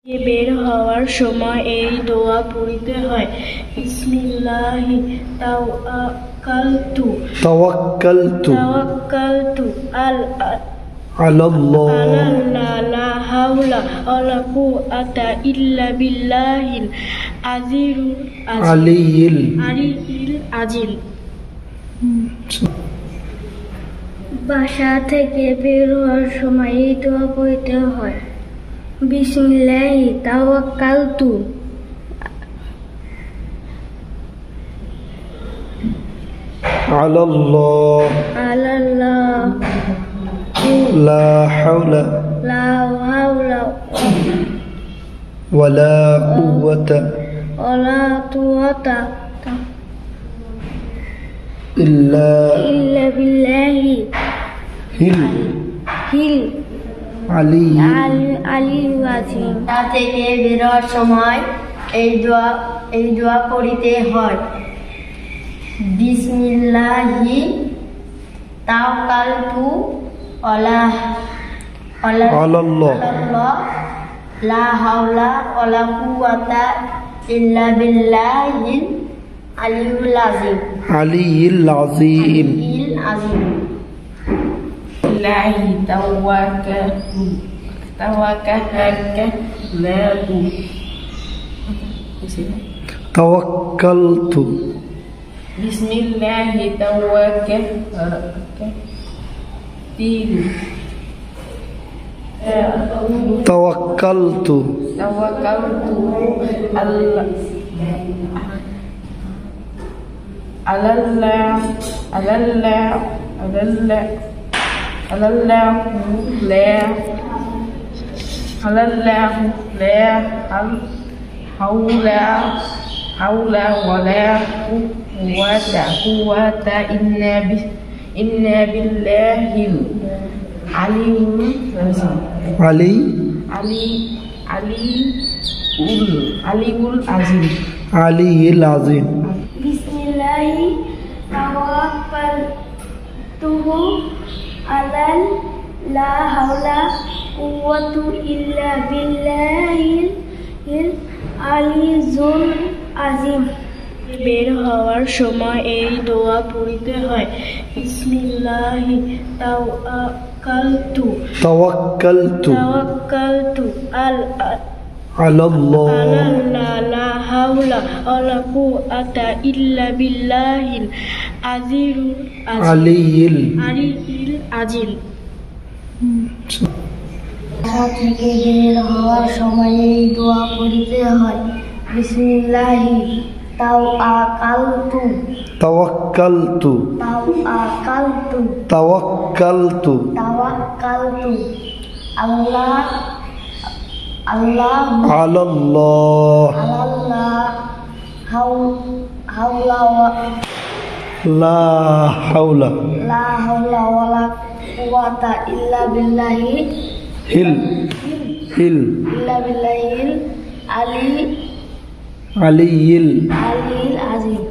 বের হওয়ার সময় এই দোয়া পড়তে হয়। বিসমিল্লাহি তাওয়াক্কালতু আলাল্লাহ লা হাওলা ওয়ালা কুওয়াতা ইল্লা বিল্লাহিল আলিয়্যিল আযীম। বাসা থেকে বের হওয়ার সময় এই দোয়া পড়তে হয়। বিসমিল্লাহি তাওয়াক্কালতু আলাল্লাহ লা হাওলা ওয়ালা কুওয়াতা ইল্লা বিল্লাহিল আলিয়্যিল আযীম। তা থেকে বের হওয়ার সময় এই দোয়া পড়তে হয়। বিসমিল্লাহি তাওয়াক্কালতু আলাল্লাহ লা হাওলা ওয়ালা কুওয়াতা ইল্লা বিল্লাহিল আলিয়্যিল আযীম। বিসমিল্লাহি তাওয়াক্কালতু বিসমিল্লাহি তাওয়াক্কালতু হাওলা ওয়ালা কুওয়াতা ইল্লা বিল্লাহিল আলিয়্যিল আযীম। বিসমিল্লাহি তাওয়াক্কালতু আলাল লা হাওলা কুওয়াতা ইল্লা বিল্লাহিল আলিয়্যিল আযীম। বের হওয়ার সময় এই দোয়া পড়তে হয়। বিসমিল্লাহি তাওয়াক্কালতু আলাল্লাহ লা হাওলা ওয়ালা কুওয়াতা ইল্লা বিল্লাহিল আলিয়্যিল আযীম। বাসা থেকে বের হওয়ার সময় এই দোয়া পড়তে হয়। বিসমিল্লাহি তাওয়াক্কালতু আলাল্লাহ লা হাওলা ওয়ালা কুওয়াতা ইল্লা বিল্লাহিল আলিয়্যিল আযীম।